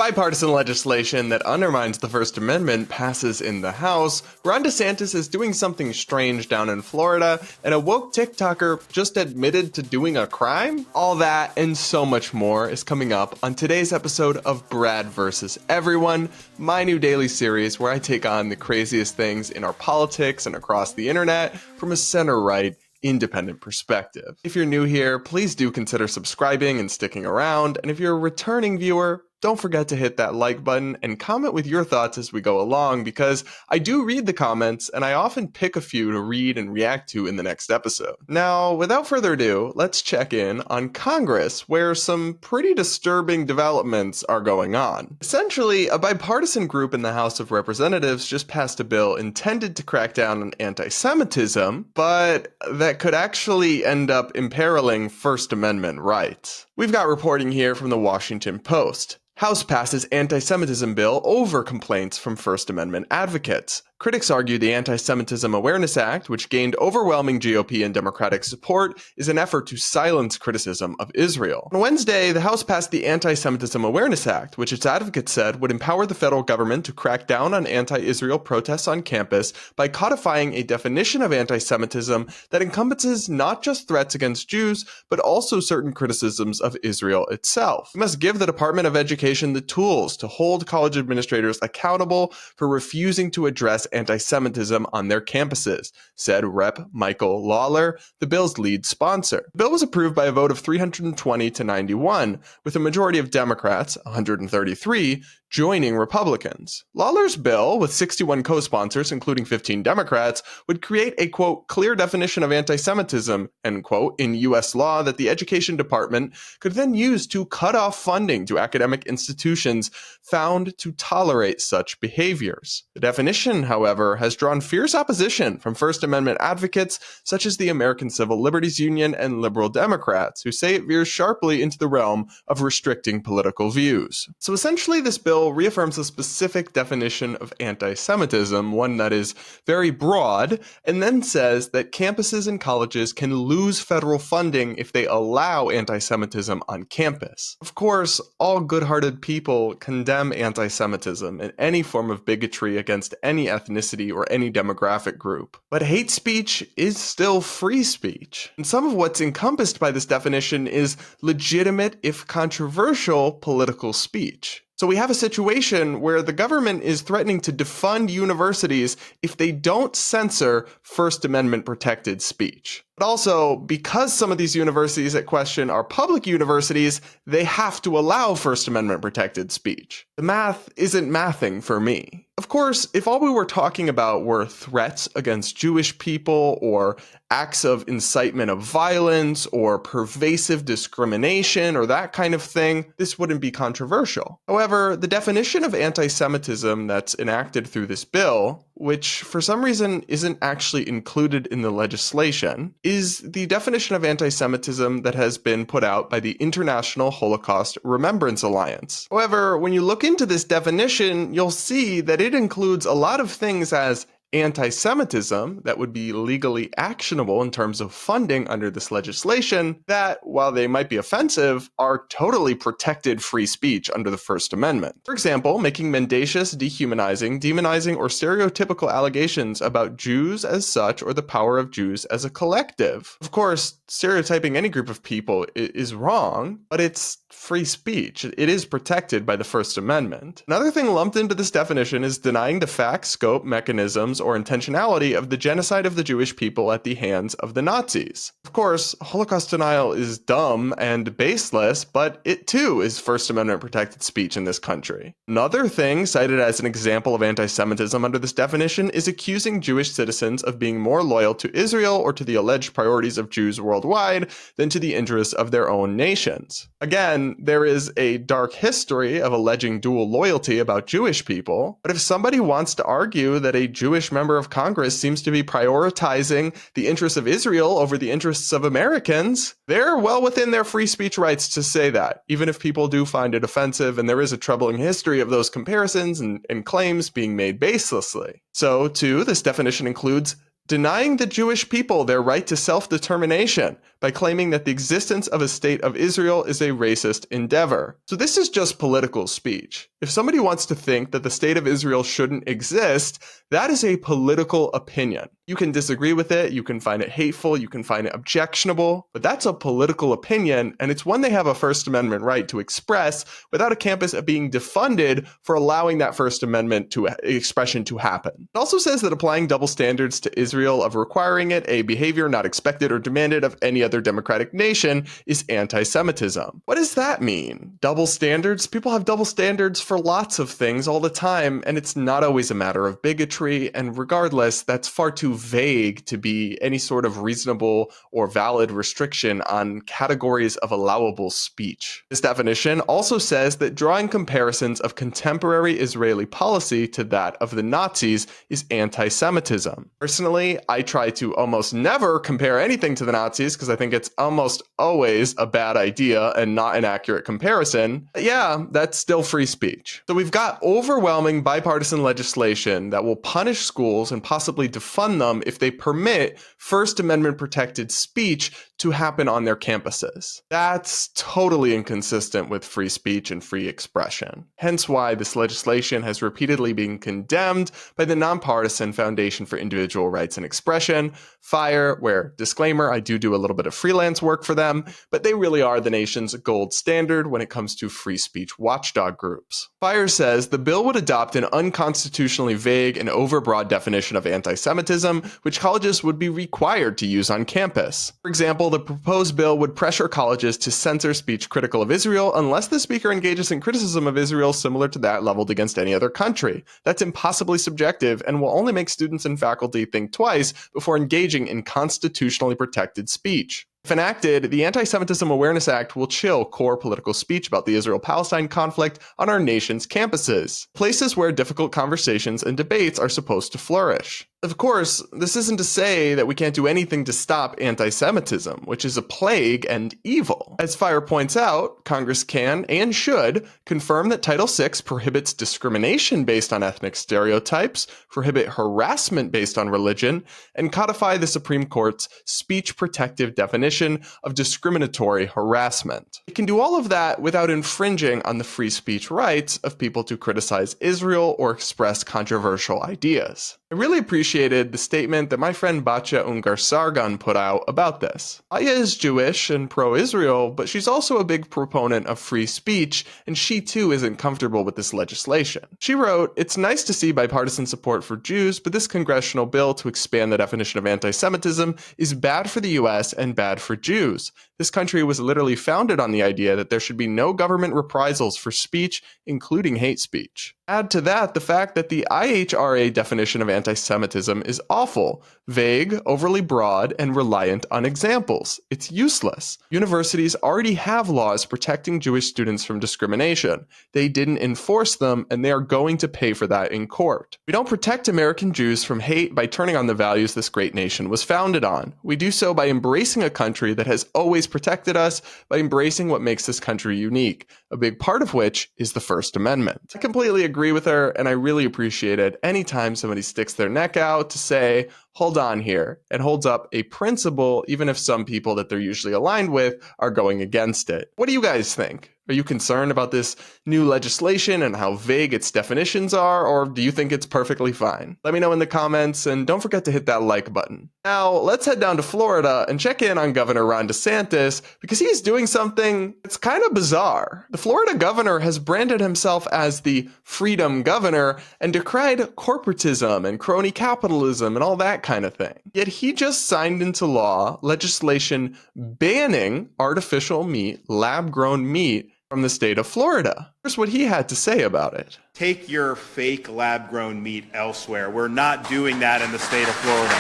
Bipartisan legislation that undermines the First Amendment passes in the House, Ron DeSantis is doing something strange down in Florida, and a woke TikToker just admitted to doing a crime? All that and so much more is coming up on today's episode of Brad vs. Everyone, my new daily series where I take on the craziest things in our politics and across the internet from a center-right, independent perspective. If you're new here, please do consider subscribing and sticking around, and if you're a returning viewer, don't forget to hit that like button and comment with your thoughts as we go along, because I do read the comments and I often pick a few to read and react to in the next episode. Now, without further ado, let's check in on Congress, where some pretty disturbing developments are going on. Essentially, a bipartisan group in the House of Representatives just passed a bill intended to crack down on anti-Semitism, but that could actually end up imperiling First Amendment rights. We've got reporting here from the Washington Post. House passes anti-Semitism bill over complaints from First Amendment advocates. Critics argue the Anti-Semitism Awareness Act, which gained overwhelming GOP and Democratic support, is an effort to silence criticism of Israel. On Wednesday, the House passed the Anti-Semitism Awareness Act, which its advocates said would empower the federal government to crack down on anti-Israel protests on campus by codifying a definition of anti-Semitism that encompasses not just threats against Jews, but also certain criticisms of Israel itself. It must give the Department of Education the tools to hold college administrators accountable for refusing to address anti-Semitism on their campuses, said Rep. Michael Lawler, the bill's lead sponsor. The bill was approved by a vote of 320 to 91, with a majority of Democrats, 133, joining Republicans. Lawler's bill, with 61 co-sponsors, including 15 Democrats, would create a, quote, clear definition of anti-Semitism, end quote, in U.S. law that the Education Department could then use to cut off funding to academic institutions found to tolerate such behaviors. The definition, however, has drawn fierce opposition from First Amendment advocates such as the American Civil Liberties Union and liberal Democrats, who say it veers sharply into the realm of restricting political views. So essentially, this bill reaffirms a specific definition of anti-Semitism, one that is very broad, and then says that campuses and colleges can lose federal funding if they allow anti-Semitism on campus. Of course, all good-hearted people condemn anti-Semitism and any form of bigotry against any ethnicity or any demographic group. But hate speech is still free speech. And some of what's encompassed by this definition is legitimate, if controversial, political speech. So we have a situation where the government is threatening to defund universities if they don't censor First Amendment protected speech. But also, because some of these universities at question are public universities, they have to allow First Amendment protected speech. The math isn't mathing for me. Of course, if all we were talking about were threats against Jewish people or acts of incitement of violence or pervasive discrimination or that kind of thing, this wouldn't be controversial. However, the definition of anti-Semitism that's enacted through this bill, which for some reason isn't actually included in the legislation, is the definition of anti-Semitism that has been put out by the International Holocaust Remembrance Alliance. However, when you look into this definition, you'll see that it includes a lot of things as anti-Semitism that would be legally actionable in terms of funding under this legislation that, while they might be offensive, are totally protected free speech under the First Amendment. For example, making mendacious, dehumanizing, demonizing, or stereotypical allegations about Jews as such or the power of Jews as a collective. Of course, stereotyping any group of people is wrong, but it's free speech. It is protected by the First Amendment. Another thing lumped into this definition is denying the fact, scope, mechanisms, or intentionality of the genocide of the Jewish people at the hands of the Nazis. Of course, Holocaust denial is dumb and baseless, but it too is First Amendment protected speech in this country. Another thing cited as an example of anti-Semitism under this definition is accusing Jewish citizens of being more loyal to Israel or to the alleged priorities of Jews worldwide than to the interests of their own nations. Again, there is a dark history of alleging dual loyalty about Jewish people, but if somebody wants to argue that a Jewish member of Congress seems to be prioritizing the interests of Israel over the interests of Americans, they're well within their free speech rights to say that, even if people do find it offensive, and there is a troubling history of those comparisons and claims being made baselessly. So, too, this definition includes denying the Jewish people their right to self-determination by claiming that the existence of a state of Israel is a racist endeavor. So this is just political speech. If somebody wants to think that the state of Israel shouldn't exist, that is a political opinion. You can disagree with it, you can find it hateful, you can find it objectionable, but that's a political opinion, and it's one they have a First Amendment right to express without a campus being defunded for allowing that First Amendment expression to happen. It also says that applying double standards to Israel of requiring it a behavior not expected or demanded of any other democratic nation is anti-Semitism. What does that mean? Double standards? People have double standards for lots of things all the time, and it's not always a matter of bigotry, and regardless, that's far too vague to be any sort of reasonable or valid restriction on categories of allowable speech. This definition also says that drawing comparisons of contemporary Israeli policy to that of the Nazis is anti-Semitism. Personally, I try to almost never compare anything to the Nazis because I think it's almost always a bad idea and not an accurate comparison. But yeah, that's still free speech. So we've got overwhelming bipartisan legislation that will punish schools and possibly defund them if they permit First Amendment protected speech to happen on their campuses. That's totally inconsistent with free speech and free expression. Hence why this legislation has repeatedly been condemned by the nonpartisan Foundation for Individual Rights and Expression, FIRE, where, disclaimer, I do a little bit of freelance work for them, but they really are the nation's gold standard when it comes to free speech watchdog groups. FIRE says the bill would adopt an unconstitutionally vague and overbroad definition of anti-Semitism, which colleges would be required to use on campus. For example, the proposed bill would pressure colleges to censor speech critical of Israel unless the speaker engages in criticism of Israel similar to that leveled against any other country. That's impossibly subjective and will only make students and faculty think twice before engaging in constitutionally protected speech. If enacted, the Anti-Semitism Awareness Act will chill core political speech about the Israel-Palestine conflict on our nation's campuses, places where difficult conversations and debates are supposed to flourish. Of course, this isn't to say that we can't do anything to stop anti-Semitism, which is a plague and evil. As FIRE points out, Congress can and should confirm that Title VI prohibits discrimination based on ethnic stereotypes, prohibit harassment based on religion, and codify the Supreme Court's speech protective definition of discriminatory harassment. It can do all of that without infringing on the free speech rights of people to criticize Israel or express controversial ideas. I really appreciated the statement that my friend Batya Ungar-Sargon put out about this. Aya is Jewish and pro-Israel, but she's also a big proponent of free speech, and she too isn't comfortable with this legislation. She wrote, "It's nice to see bipartisan support for Jews, but this congressional bill to expand the definition of anti-Semitism is bad for the US and bad for Jews. This country was literally founded on the idea that there should be no government reprisals for speech, including hate speech." Add to that the fact that the IHRA definition of anti-Semitism is awful, vague, overly broad, and reliant on examples. It's useless. Universities already have laws protecting Jewish students from discrimination. They didn't enforce them, and they are going to pay for that in court. We don't protect American Jews from hate by turning on the values this great nation was founded on. We do so by embracing a country that has always protected us, by embracing what makes this country unique, a big part of which is the First Amendment. I completely agree with her, and I really appreciate it anytime somebody sticks their neck out to say, hold on here, and holds up a principle, even if some people that they're usually aligned with are going against it. What do you guys think? Are you concerned about this new legislation and how vague its definitions are, or do you think it's perfectly fine? Let me know in the comments, and don't forget to hit that like button. Now, let's head down to Florida and check in on Governor Ron DeSantis, because he's doing something that's kind of bizarre. The Florida governor has branded himself as the Freedom Governor and decried corporatism and crony capitalism and all that kind of thing. Yet he just signed into law legislation banning artificial meat, lab-grown meat, from the state of Florida. Here's what he had to say about it. Take your fake lab-grown meat elsewhere. We're not doing that in the state of Florida.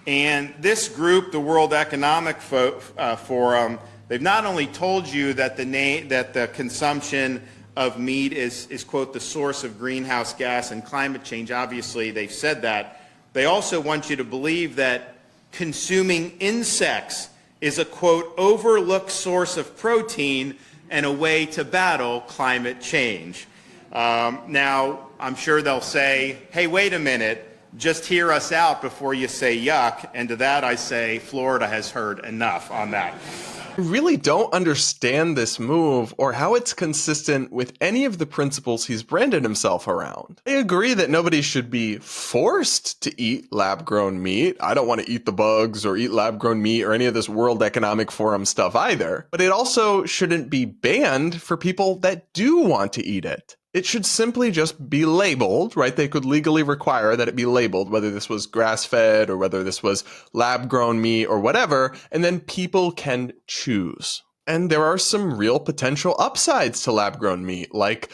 And this group, the World Economic Forum, they've not only told you that the consumption of meat is, quote, the source of greenhouse gas and climate change. Obviously, they've said that. They also want you to believe that consuming insects is a, quote, overlooked source of protein and a way to battle climate change. Now, I'm sure they'll say, hey, wait a minute, just hear us out before you say yuck. And to that I say, Florida has heard enough on that. I really don't understand this move or how it's consistent with any of the principles he's branded himself around. I agree that nobody should be forced to eat lab-grown meat. I don't want to eat the bugs or eat lab-grown meat or any of this World Economic Forum stuff either. But it also shouldn't be banned for people that do want to eat it. It should simply just be labeled, right? They could legally require that it be labeled, whether this was grass-fed or whether this was lab-grown meat or whatever, and then people can choose. And there are some real potential upsides to lab-grown meat, like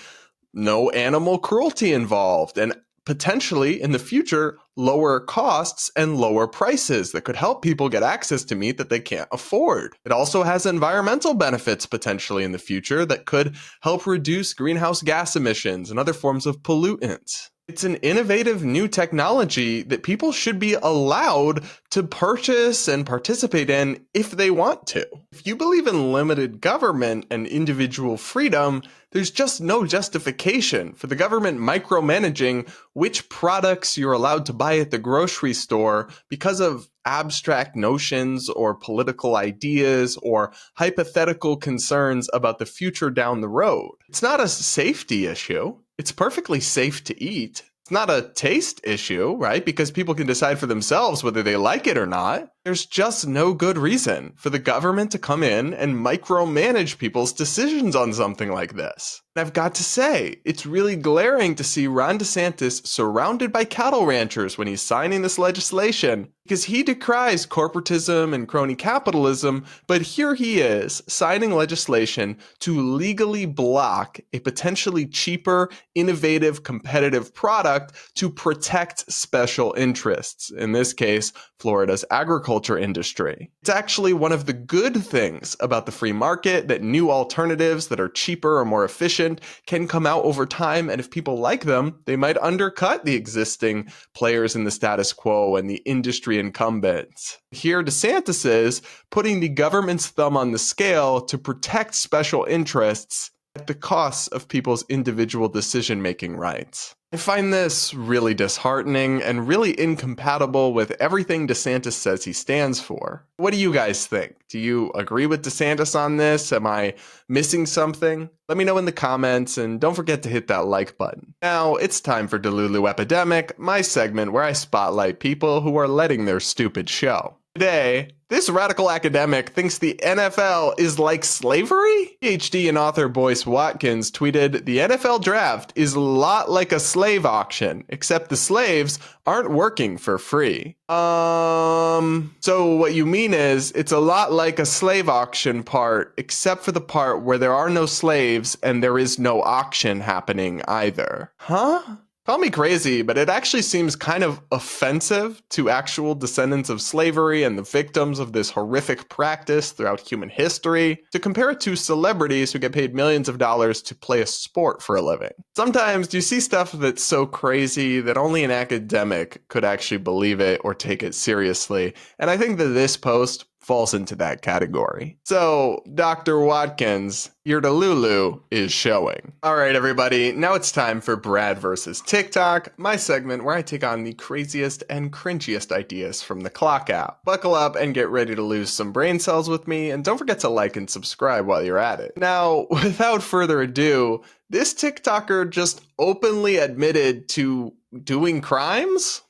no animal cruelty involved, and potentially in the future, lower costs and lower prices that could help people get access to meat that they can't afford. It also has environmental benefits potentially in the future that could help reduce greenhouse gas emissions and other forms of pollutants. It's an innovative new technology that people should be allowed to purchase and participate in if they want to. If you believe in limited government and individual freedom, there's just no justification for the government micromanaging which products you're allowed to buy at the grocery store because of abstract notions or political ideas or hypothetical concerns about the future down the road. It's not a safety issue. It's perfectly safe to eat. It's not a taste issue, right? Because people can decide for themselves whether they like it or not. There's just no good reason for the government to come in and micromanage people's decisions on something like this. And I've got to say, it's really glaring to see Ron DeSantis surrounded by cattle ranchers when he's signing this legislation, because he decries corporatism and crony capitalism, but here he is signing legislation to legally block a potentially cheaper, innovative, competitive product to protect special interests. In this case, Florida's agriculture industry. It's actually one of the good things about the free market that new alternatives that are cheaper or more efficient can come out over time, and if people like them, they might undercut the existing players in the status quo and the industry incumbents. Here, DeSantis is putting the government's thumb on the scale to protect special interests at the cost of people's individual decision-making rights. I find this really disheartening and really incompatible with everything DeSantis says he stands for. What do you guys think? Do you agree with DeSantis on this? Am I missing something? Let me know in the comments, and don't forget to hit that like button. Now, it's time for DELULU Epidemic, my segment where I spotlight people who are letting their stupid show. Today, this radical academic thinks the NFL is like slavery? PhD and author Boyce Watkins tweeted, "The NFL draft is a lot like a slave auction, except the slaves aren't working for free." So what you mean is, it's a lot like a slave auction part, except for the part where there are no slaves and there is no auction happening either. Huh? Call me crazy, but it actually seems kind of offensive to actual descendants of slavery and the victims of this horrific practice throughout human history to compare it to celebrities who get paid millions of dollars to play a sport for a living. Sometimes you see stuff that's so crazy that only an academic could actually believe it or take it seriously, and I think that this post falls into that category. So, Dr. Watkins, your DELULU is showing. All right, everybody, now it's time for Brad versus TikTok, my segment where I take on the craziest and cringiest ideas from the Clock app. Buckle up and get ready to lose some brain cells with me, and don't forget to like and subscribe while you're at it. Now, without further ado, this TikToker just openly admitted to doing crimes?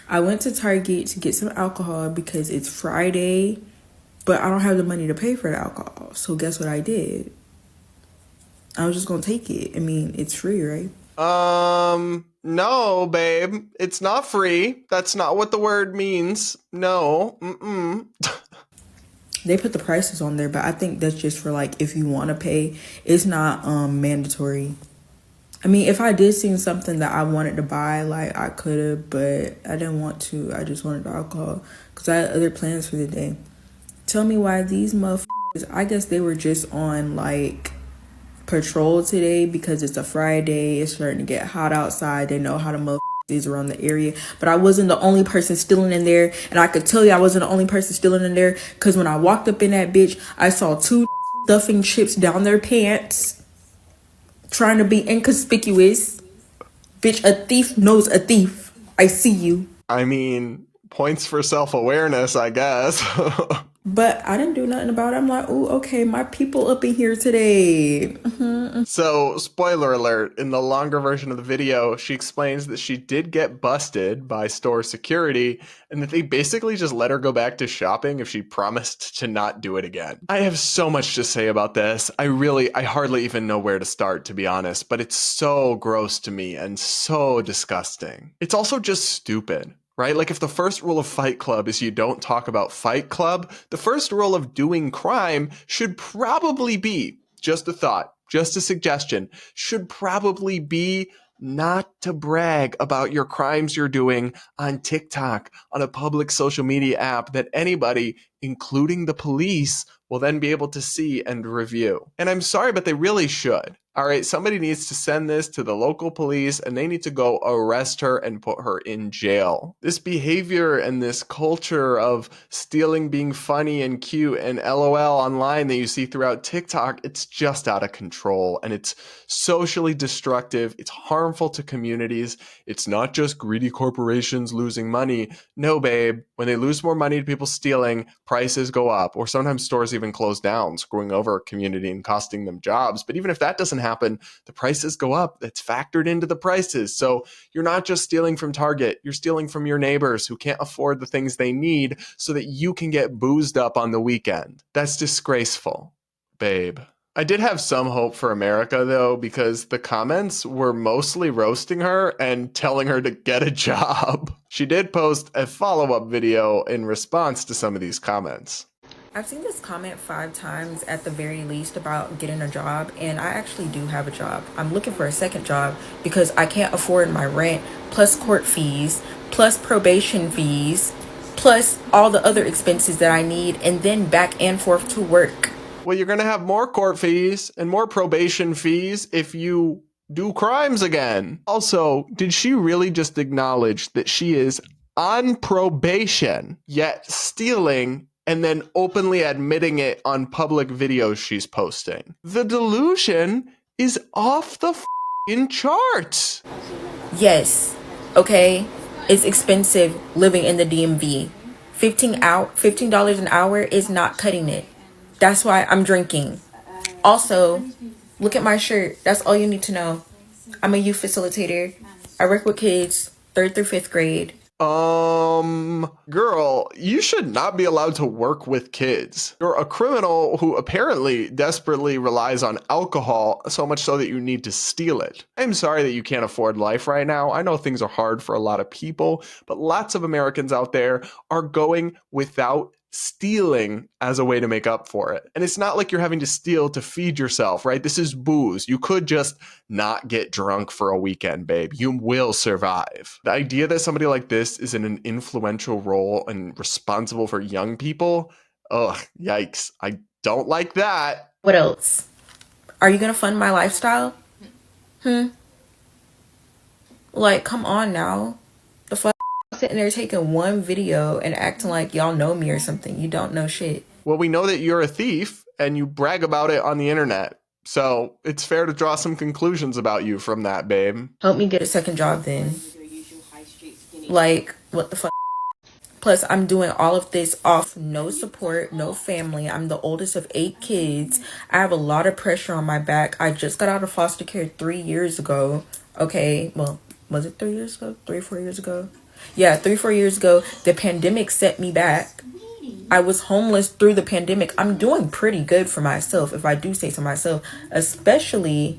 I went to Target to get some alcohol because it's Friday, but I don't have the money to pay for the alcohol. So guess what I did? I was just gonna take it. I mean, it's free, right? No, babe. It's not free. That's not what the word means. No. They put the prices on there, but I think that's just for like if you want to pay. It's not mandatory. I mean, if I did see something that I wanted to buy, like I could have, but I didn't want to. I just wanted the alcohol because I had other plans for the day. Tell me why these motherfuckers, I guess they were just on like patrol today because it's a Friday. It's starting to get hot outside. They know how the motherfuckers is around the area. But I wasn't the only person stealing in there. And I could tell you I wasn't the only person stealing in there because when I walked up in that bitch, I saw two stuffing chips down their pants. Trying to be inconspicuous. Bitch, a thief knows a thief. I see you. I mean, points for self-awareness, I guess. But I didn't do nothing about it. I'm like, oh, okay, my people up in here today. So, spoiler alert, in the longer version of the video, she explains that she did get busted by store security and that they basically just let her go back to shopping if she promised to not do it again. I have so much to say about this. I hardly even know where to start, to be honest, but it's so gross to me and so disgusting. It's also just stupid. Right? Like if the first rule of Fight Club is you don't talk about Fight Club, the first rule of doing crime should probably be, just a thought, just a suggestion, should probably be not to brag about your crimes you're doing on TikTok, on a public social media app that anybody, including the police, will then be able to see and review. And I'm sorry, but they really should. All right, somebody needs to send this to the local police and they need to go arrest her and put her in jail. This behavior and this culture of stealing being funny and cute and LOL online that you see throughout TikTok, it's just out of control and it's socially destructive. It's harmful to communities. It's not just greedy corporations losing money. No, babe, when they lose more money to people stealing, prices go up, or sometimes stores even close down, screwing over a community and costing them jobs. But even if that doesn't happen, the prices go up. That's factored into the prices. So you're not just stealing from Target, you're stealing from your neighbors who can't afford the things they need so that you can get boozed up on the weekend. That's disgraceful, babe. I did have some hope for America, though, because the comments were mostly roasting her and telling her to get a job. She did post a follow-up video in response to some of these comments. I've seen this comment 5 times at the very least about getting a job, and I actually do have a job. I'm looking for a second job because I can't afford my rent, plus court fees, plus probation fees, plus all the other expenses that I need, and then back and forth to work. Well, you're going to have more court fees and more probation fees if you do crimes again. Also, did she really just acknowledge that she is on probation, yet stealing and then openly admitting it on public videos she's posting? The delusion is off the f***ing charts. Yes, okay, it's expensive living in the DMV. $15 an hour is not cutting it. That's why I'm drinking. Also, look at my shirt. That's all you need to know. I'm a youth facilitator. I work with kids 3rd through 5th grade. Girl, you should not be allowed to work with kids. You're a criminal who apparently desperately relies on alcohol, so much so that you need to steal it. I'm sorry that you can't afford life right now. I know things are hard for a lot of people, but lots of Americans out there are going without stealing as a way to make up for it. And it's not like you're having to steal to feed yourself, right? This is booze. You could just not get drunk for a weekend, babe. You will survive. The idea that somebody like this is in an influential role and responsible for young people, ugh, yikes. I don't like that. What else? Are you gonna fund my lifestyle? Like, come on now. The fuck? Sitting there taking one video and acting like y'all know me or something. You don't know shit. Well, we know that you're a thief and you brag about it on the internet. So it's fair to draw some conclusions about you from that, babe. Help me get a second job then. Like, what the fuck? Plus, I'm doing all of this off no support, no family. I'm the oldest of 8 kids. I have a lot of pressure on my back. I just got out of foster care 3 years ago. Okay, well, was it 3 years ago? 3 or 4 years ago? Yeah, 3 or 4 years ago. The pandemic set me back. I was homeless through the pandemic. I'm doing pretty good for myself, if I do say so myself, especially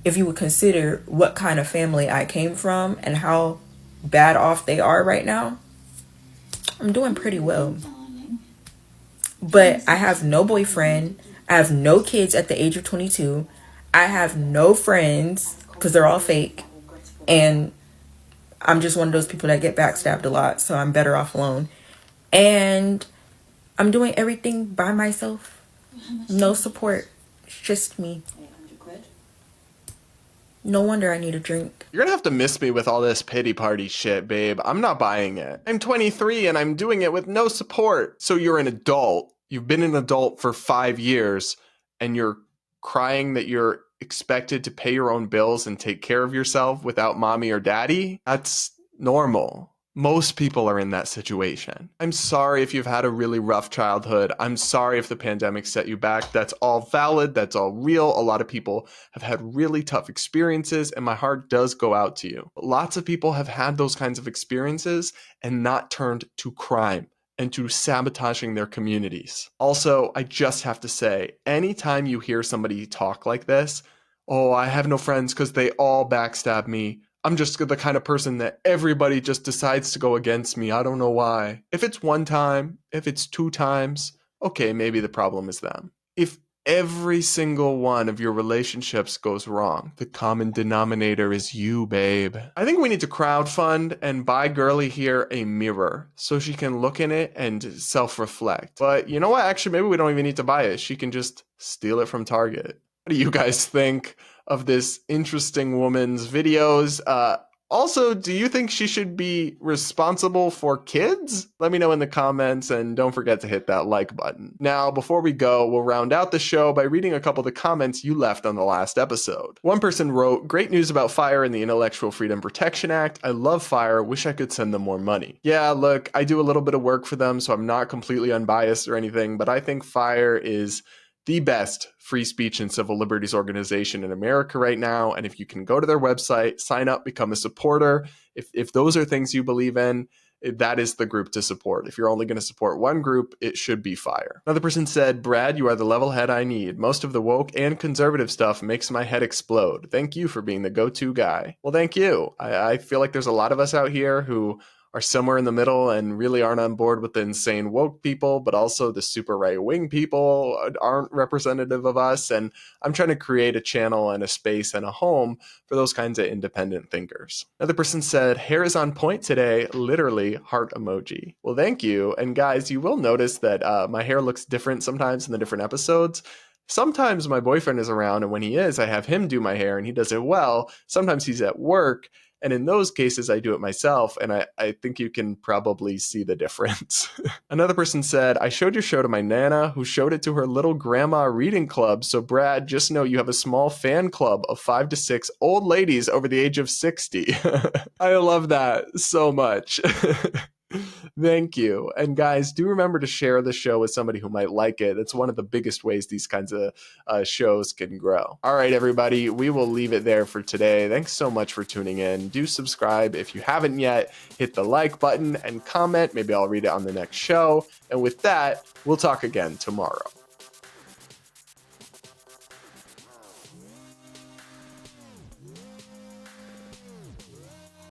if you would consider what kind of family I came from and how bad off they are right now. I'm doing pretty well. But I have no boyfriend. I have no kids at the age of 22. I have no friends because they're all fake. And I'm just one of those people that get backstabbed a lot, so I'm better off alone. And I'm doing everything by myself. No support. It's just me. No wonder I need a drink. You're gonna have to miss me with all this pity party shit, babe. I'm not buying it. I'm 23 and I'm doing it with no support. So you're an adult. You've been an adult for 5 years and you're crying that you're expected to pay your own bills and take care of yourself without mommy or daddy, that's normal. Most people are in that situation. I'm sorry if you've had a really rough childhood. I'm sorry if the pandemic set you back. That's all valid. That's all real. A lot of people have had really tough experiences, and my heart does go out to you. But lots of people have had those kinds of experiences and not turned to crime and to sabotaging their communities. Also, I just have to say, anytime you hear somebody talk like this, oh, I have no friends because they all backstab me. I'm just the kind of person that everybody just decides to go against me. I don't know why. If it's one time, if it's 2 times, okay, maybe the problem is them. If every single one of your relationships goes wrong, the common denominator is you, babe. I think we need to crowdfund and buy girly here a mirror so she can look in it and self-reflect. But you know what? Actually, maybe we don't even need to buy it. She can just steal it from Target. What do you guys think of this interesting woman's videos? Also, do you think she should be responsible for kids? Let me know in the comments, and don't forget to hit that like button. Now, before we go, we'll round out the show by reading a couple of the comments you left on the last episode. One person wrote, "Great news about FIRE and the Intellectual Freedom Protection Act. I love FIRE. Wish I could send them more money." Yeah, look, I do a little bit of work for them, so I'm not completely unbiased or anything, but I think FIRE is the best free speech and civil liberties organization in America right now. And if you can go to their website, sign up, become a supporter, if those are things you believe in, that is the group to support. If you're only going to support one group, it should be FIRE. Another person said, "Brad, you are the level head I need. Most of the woke and conservative stuff makes my head explode. Thank you for being the go-to guy." Well, thank you. I feel like there's a lot of us out here who are somewhere in the middle and really aren't on board with the insane woke people, but also the super right-wing people aren't representative of us. And I'm trying to create a channel and a space and a home for those kinds of independent thinkers. Another person said, "Hair is on point today," literally heart emoji. Well, thank you. And guys, you will notice that my hair looks different sometimes in the different episodes. Sometimes my boyfriend is around, and when he is, I have him do my hair, and he does it well. Sometimes he's at work, and in those cases, I do it myself, and I think you can probably see the difference. Another person said, "I showed your show to my Nana, who showed it to her little grandma reading club, so Brad, just know you have a small fan club of 5 to 6 old ladies over the age of 60. I love that so much. Thank you. And guys, do remember to share the show with somebody who might like it. It's one of the biggest ways these kinds of shows can grow. All right, everybody, we will leave it there for today. Thanks so much for tuning in. Do subscribe if you haven't yet. Hit the like button and comment. Maybe I'll read it on the next show. And with that, we'll talk again tomorrow.